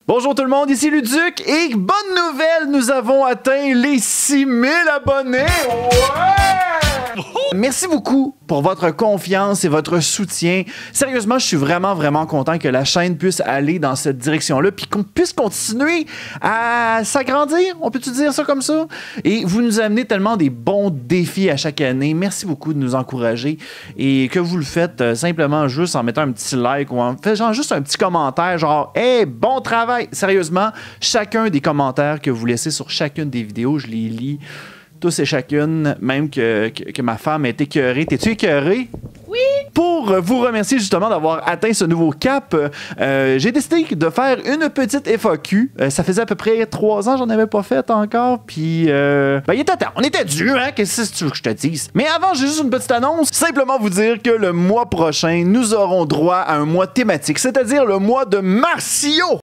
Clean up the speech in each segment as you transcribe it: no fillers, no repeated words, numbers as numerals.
Bonjour tout le monde, ici Luduc et bonne nouvelle, nous avons atteint les 6000 abonnés! Ouais! Merci beaucoup pour votre confiance et votre soutien. Sérieusement, je suis vraiment content que la chaîne puisse aller dans cette direction-là puis qu'on puisse continuer à s'agrandir, on peut-tu dire ça comme ça? Et vous nous amenez tellement des bons défis à chaque année. Merci beaucoup de nous encourager et que vous le faites simplement juste en mettant un petit like ou en faisant juste un petit commentaire genre « Hey, bon travail! » Sérieusement, chacun des commentaires que vous laissez sur chacune des vidéos, je les lis tous et chacune, même que ma femme est écœurée. T'es-tu écœurée? Oui! Pour vous remercier justement d'avoir atteint ce nouveau cap, j'ai décidé de faire une petite FAQ. Ça faisait à peu près 3 ans, j'en avais pas fait encore, puis il était temps. On était dû, hein? Qu'est-ce que tu veux que je te dise? Mais avant, j'ai juste une petite annonce. Simplement vous dire que le mois prochain, nous aurons droit à un mois thématique, c'est-à-dire le mois de Marcio!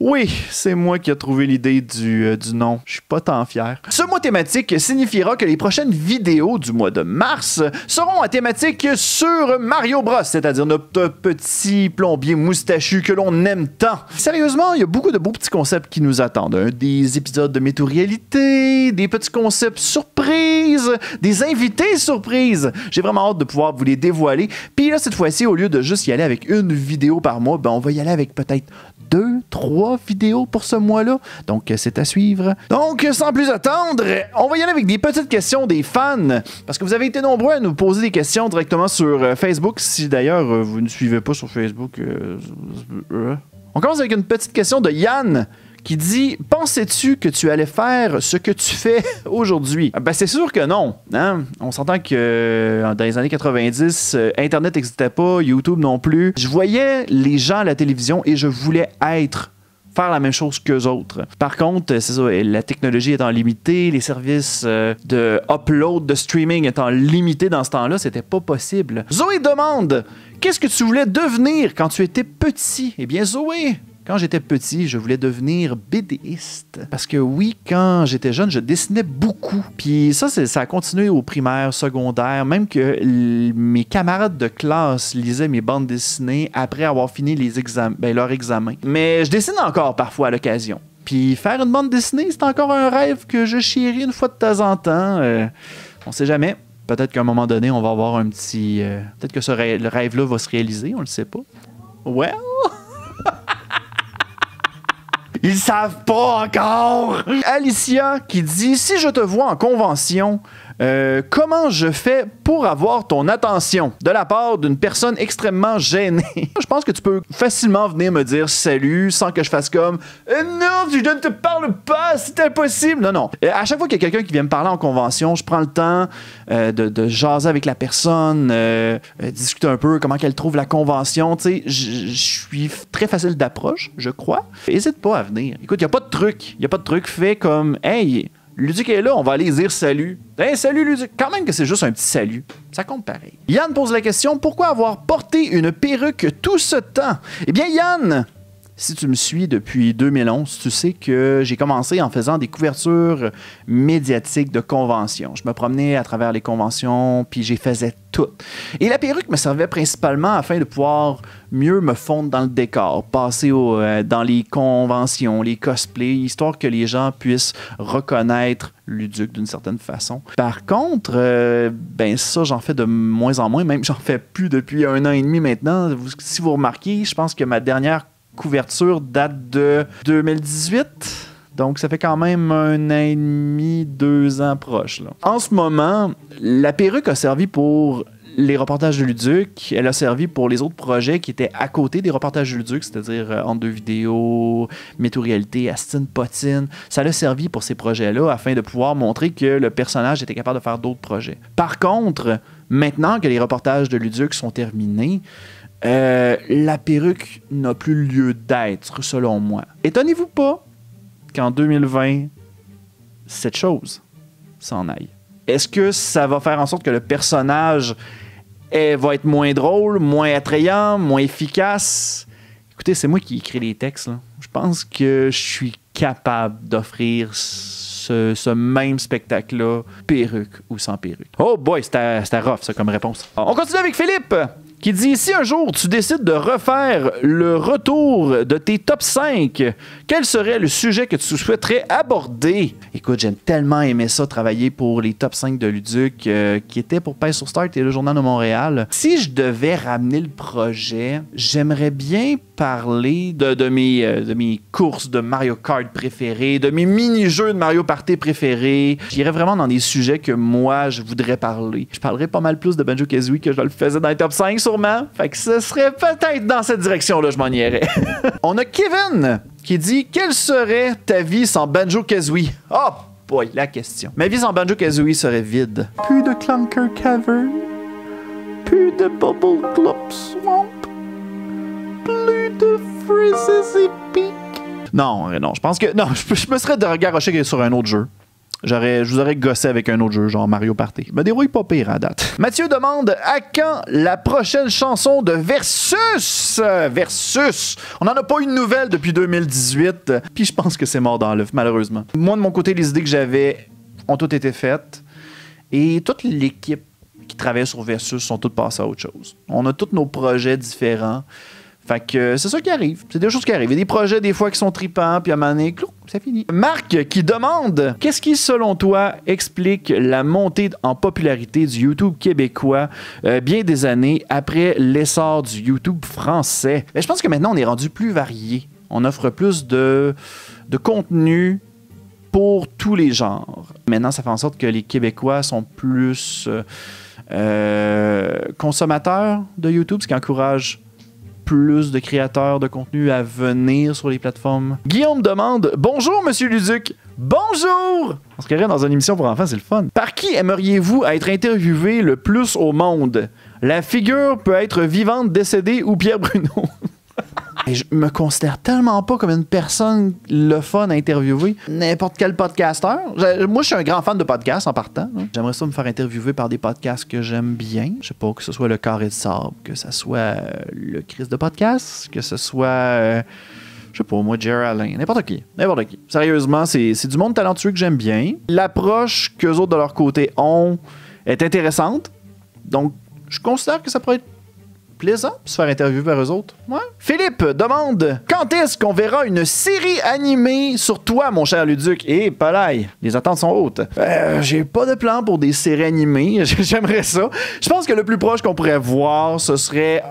Oui, c'est moi qui ai trouvé l'idée du nom. Je suis pas tant fier. Ce mois thématique signifiera que les prochaines vidéos du mois de mars seront à thématique sur Mario Bros, c'est-à-dire notre petit plombier moustachu que l'on aime tant. Sérieusement, il y a beaucoup de beaux petits concepts qui nous attendent. Des épisodes de météo-réalité, des petits concepts surprises, des invités surprises. J'ai vraiment hâte de pouvoir vous les dévoiler. Puis là, cette fois-ci, au lieu de juste y aller avec une vidéo par mois, ben on va y aller avec peut-être 2, 3 vidéos pour ce mois-là. Donc, c'est à suivre. Donc, sans plus attendre, on va y aller avec des petites questions des fans. Parce que vous avez été nombreux à nous poser des questions directement sur Facebook. Si d'ailleurs, vous ne suivez pas sur Facebook... On commence avec une petite question de Yann qui dit « Pensais-tu que tu allais faire ce que tu fais aujourd'hui? » Ben, c'est sûr que non. Hein? On s'entend que dans les années 90, Internet n'existait pas, YouTube non plus. Je voyais les gens à la télévision et je voulais faire la même chose qu'eux autres. Par contre, c'est ça, la technologie étant limitée, les services de upload, de streaming étant limités dans ce temps-là, c'était pas possible. Zoé demande « Qu'est-ce que tu voulais devenir quand tu étais petit? » Eh bien, Zoé, quand j'étais petit, je voulais devenir BDiste. Parce que oui, quand j'étais jeune, je dessinais beaucoup. Puis ça a continué au primaire, secondaire, même que mes camarades de classe lisaient mes bandes dessinées après avoir fini leur examen. Mais je dessine encore parfois à l'occasion. Puis faire une bande dessinée, c'est encore un rêve que je chéris une fois de temps en temps. On sait jamais. Peut-être qu'à un moment donné, on va avoir un petit... peut-être que le rêve-là va se réaliser, on le sait pas. Well... Ils savent pas encore! Alicia qui dit « Si je te vois en convention, comment je fais pour avoir ton attention? » De la part d'une personne extrêmement gênée. Je pense que tu peux facilement venir me dire « Salut » sans que je fasse comme « Non, je ne te parle pas, c'est impossible! » Non. À chaque fois qu'il y a quelqu'un qui vient me parler en convention, je prends le temps de jaser avec la personne, discuter un peu comment qu'elle trouve la convention. Tu sais, je suis très facile d'approche, je crois. N'hésite pas à venir. Écoute, il n'y a pas de truc. Il n'y a pas de truc fait comme « Hey, Luduc est là, on va aller dire salut. » Hey, salut Luduc. Quand même que c'est juste un petit salut. Ça compte pareil. Yann pose la question, pourquoi avoir porté une perruque tout ce temps? Eh bien, Yann, si tu me suis depuis 2011, tu sais que j'ai commencé en faisant des couvertures médiatiques de conventions. Je me promenais à travers les conventions, puis j'y faisais tout. Et la perruque me servait principalement afin de pouvoir mieux me fondre dans le décor, passer dans les conventions, les cosplays, histoire que les gens puissent reconnaître Luduc d'une certaine façon. Par contre, ça, j'en fais de moins en moins, même j'en fais plus depuis 1 an et demi maintenant. Si vous remarquez, je pense que ma dernière couverture date de 2018. Donc, ça fait quand même 1 an et demi, 2 ans proche. Là. En ce moment, la perruque a servi pour les reportages de Luduc. Elle a servi pour les autres projets qui étaient à côté des reportages de Luduc, c'est-à-dire Entre deux vidéos, météo-réalité, Astine Potine. Ça l'a servi pour ces projets-là afin de pouvoir montrer que le personnage était capable de faire d'autres projets. Par contre, maintenant que les reportages de Luduc sont terminés, la perruque n'a plus lieu d'être, selon moi. Étonnez-vous pas qu'en 2020, cette chose s'en aille. Est-ce que ça va faire en sorte que le personnage va être moins drôle, moins attrayant, moins efficace? Écoutez, c'est moi qui écris les textes, là. Je pense que je suis capable d'offrir ce même spectacle-là, perruque ou sans perruque. Oh boy, c'était rough, ça, comme réponse. On continue avec Philippe, qui dit « Si un jour tu décides de refaire le retour de tes top 5, quel serait le sujet que tu souhaiterais aborder? » Écoute, j'aime tellement aimer ça, travailler pour les top 5 de Luduc, qui était pour Pèse sur Start et le Journal de Montréal. Si je devais ramener le projet, j'aimerais bien parler de mes courses de Mario Kart préférées, de mes mini-jeux de Mario Party préférés. J'irais vraiment dans des sujets que moi, je voudrais parler. Je parlerais pas mal plus de Banjo-Kazooie que je le faisais dans les top 5, sûrement. Fait que ce serait peut-être dans cette direction-là, je m'en irais. On a Kevin qui dit « Quelle serait ta vie sans Banjo-Kazooie? » Oh boy, la question. Ma vie sans Banjo-Kazooie serait vide. Plus de Clunker Cavern. Plus de Bubble Glop Swamp. Plus de Freezes Peak. Non, je pense que... Non, je me serais garoché sur un autre jeu. Je vous aurais gossé avec un autre jeu, genre Mario Party. Je me dérouille pas pire à date. Mathieu demande à quand la prochaine chanson de Versus? Versus! On n'en a pas eu de nouvelles depuis 2018. Puis je pense que c'est mort dans l'œuf, malheureusement. Moi, de mon côté, les idées que j'avais ont toutes été faites. Et toute l'équipe qui travaille sur Versus sont toutes passées à autre chose. On a tous nos projets différents. Fait que c'est ça qui arrive. C'est des choses qui arrivent. Il y a des projets, des fois, qui sont tripants, puis à un moment donné, c'est fini. Marc qui demande « Qu'est-ce qui, selon toi, explique la montée en popularité du YouTube québécois bien des années après l'essor du YouTube français? » Je pense que maintenant, on est rendu plus varié. On offre plus de contenu pour tous les genres. Maintenant, ça fait en sorte que les Québécois sont plus consommateurs de YouTube, ce qui encourage plus de créateurs de contenu à venir sur les plateformes. Guillaume demande « Bonjour, Monsieur Luduc! » Bonjour! On se carrait dans une émission pour enfants, c'est le fun. Par qui aimeriez-vous être interviewé le plus au monde? La figure peut être vivante, décédée ou Pierre Bruno. Et je me considère tellement pas comme une personne le fun à interviewer. N'importe quel podcasteur. Moi, je suis un grand fan de podcasts en partant. J'aimerais ça me faire interviewer par des podcasts que j'aime bien. Je sais pas, que ce soit le Carré de Sable, que ce soit le Chris de podcast, que ce soit... je sais pas, moi, Jerry Alain, n'importe qui. Sérieusement, c'est du monde talentueux que j'aime bien. L'approche qu'eux autres de leur côté ont est intéressante. Donc, je considère que ça pourrait être plaisant de se faire interviewer par eux autres. Ouais. Philippe demande « Quand est-ce qu'on verra une série animée sur toi, mon cher Luduc? » Et palaille, les attentes sont hautes. J'ai pas de plan pour des séries animées. J'aimerais ça. Je pense que le plus proche qu'on pourrait voir, ce serait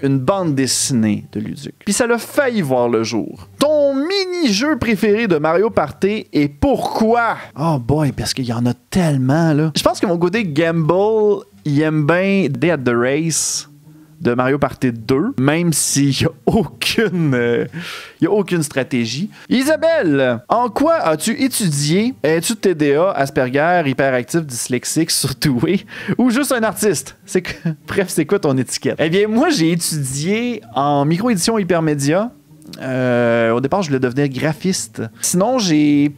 une bande dessinée de Luduc. Puis ça l'a failli voir le jour. Ton mini-jeu préféré de Mario Party et pourquoi? Oh boy, parce qu'il y en a tellement, là. Je pense que mon côté Gamble, il aime bien Day at the Race de Mario Party 2, même s'il n'y a aucune stratégie. Isabelle, en quoi as-tu étudié? Es-tu TDA, Asperger, hyperactif, dyslexique, surdoué, ou juste un artiste? Bref, c'est quoi ton étiquette? Eh bien, moi, j'ai étudié en micro-édition hypermédia. Au départ, je voulais devenir graphiste. Sinon, j'ai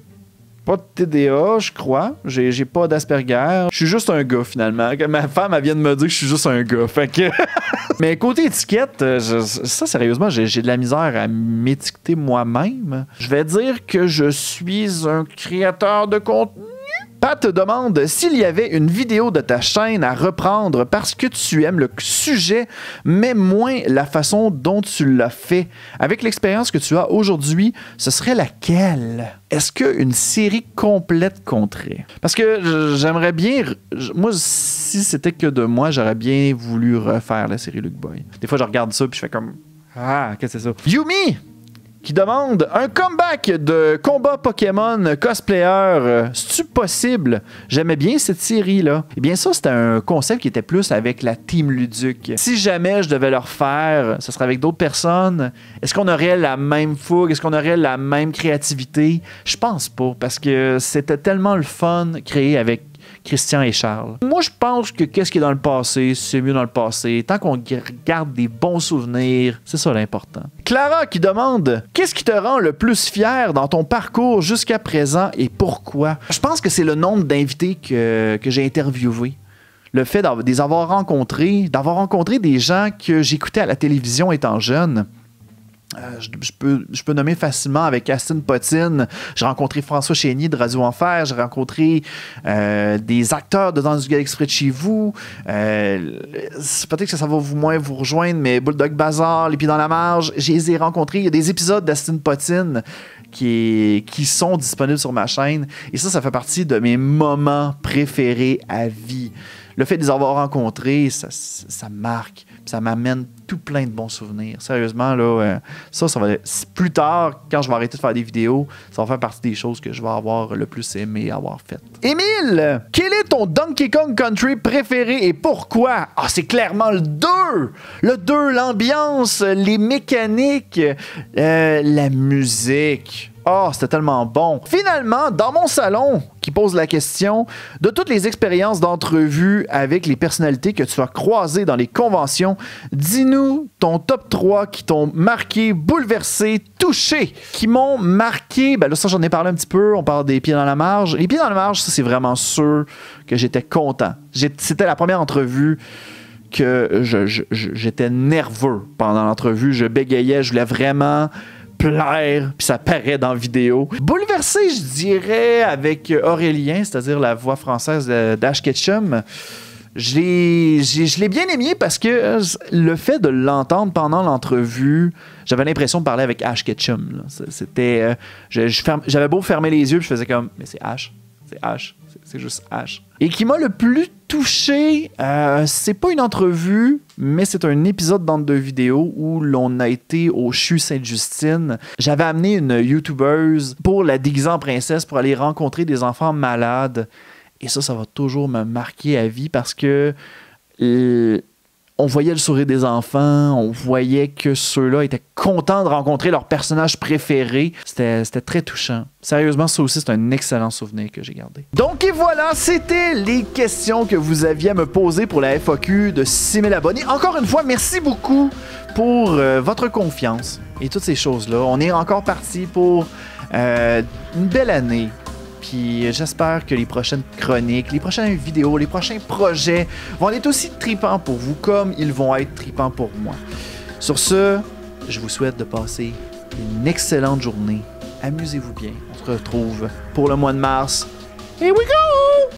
pas de TDA, je crois. J'ai pas d'Asperger. Je suis juste un gars, finalement. Ma femme, elle vient de me dire que je suis juste un gars. Fait que... Mais côté étiquette, ça, sérieusement, j'ai de la misère à m'étiqueter moi-même. Je vais dire que je suis un créateur de contenu. Pat te demande s'il y avait une vidéo de ta chaîne à reprendre parce que tu aimes le sujet, mais moins la façon dont tu l'as fait. Avec l'expérience que tu as aujourd'hui, ce serait laquelle? Est-ce qu'une série complète compterait? Parce que j'aimerais bien... Moi, si c'était que de moi, j'aurais bien voulu refaire la série Luke Boy. Des fois, je regarde ça puis je fais comme... Ah, qu'est-ce que c'est ça? Yumi! Qui demande un comeback de combat Pokémon cosplayer. C'est-tu possible? J'aimais bien cette série-là. Eh bien, ça, c'était un concept qui était plus avec la Team Luduc. Si jamais je devais le refaire, ce serait avec d'autres personnes. Est-ce qu'on aurait la même fougue? Est-ce qu'on aurait la même créativité? Je pense pas, parce que c'était tellement le fun créé avec Christian et Charles. Moi, je pense que qu'est-ce qui est dans le passé, c'est mieux dans le passé. Tant qu'on garde des bons souvenirs, c'est ça l'important. Clara qui demande « Qu'est-ce qui te rend le plus fier dans ton parcours jusqu'à présent et pourquoi? » Je pense que c'est le nombre d'invités que j'ai interviewés. Le fait d'avoir rencontré des gens que j'écoutais à la télévision étant jeune. Je peux nommer facilement avec Aston Potine. J'ai rencontré François Chénier de Radio Enfer. J'ai rencontré des acteurs de Danse du Galaxy près de chez vous. Peut-être que ça va moins vous rejoindre, mais Bulldog Bazar, Les Pieds dans la Marge, je les ai rencontrés. Il y a des épisodes d'Aston Potine qui sont disponibles sur ma chaîne. Et ça fait partie de mes moments préférés à vie. Le fait de les avoir rencontrés, ça marque. Ça m'amène tout plein de bons souvenirs. Sérieusement, là, ça va plus tard, quand je vais arrêter de faire des vidéos, ça va faire partie des choses que je vais avoir le plus aimé avoir faites. Émile, quel est ton Donkey Kong Country préféré et pourquoi? Ah, c'est clairement le 2! Le 2, l'ambiance, les mécaniques, la musique. Oh, c'était tellement bon. Finalement, dans mon salon, qui pose la question, de toutes les expériences d'entrevue avec les personnalités que tu as croisées dans les conventions, dis-nous ton top 3 qui t'ont marqué, bouleversé, touché, qui m'ont marqué. Ben là, ça, j'en ai parlé un petit peu. On parle des Pieds dans la Marge. Les Pieds dans la Marge, ça, c'est vraiment sûr que j'étais content. C'était la première entrevue que j'étais nerveux pendant l'entrevue. Je bégayais, je voulais vraiment plaire, puis ça paraît dans la vidéo. Bouleversé, je dirais, avec Aurélien, c'est-à-dire la voix française d'Ash Ketchum. Je l'ai bien aimé parce que le fait de l'entendre pendant l'entrevue, j'avais l'impression de parler avec Ash Ketchum. C'était, j'avais beau fermer les yeux, puis je faisais comme, mais c'est Ash, c'est juste Ash. Et qui m'a le plus touché, c'est pas une entrevue, mais c'est un épisode dans deux vidéos où l'on a été au CHU Sainte-Justine. J'avais amené une YouTubeuse pour la déguiser en princesse pour aller rencontrer des enfants malades. Et ça va toujours me marquer à vie parce que on voyait le sourire des enfants, on voyait que ceux-là étaient contents de rencontrer leur personnage préféré. C'était très touchant. Sérieusement, ça aussi, c'est un excellent souvenir que j'ai gardé. Donc, et voilà, c'était les questions que vous aviez à me poser pour la FAQ de 6000 abonnés. Encore une fois, merci beaucoup pour votre confiance et toutes ces choses-là. On est encore parti pour une belle année. Puis j'espère que les prochaines chroniques, les prochaines vidéos, les prochains projets vont être aussi tripants pour vous comme ils vont être tripants pour moi. Sur ce, je vous souhaite de passer une excellente journée. Amusez-vous bien. On se retrouve pour le mois de mars. Here we go!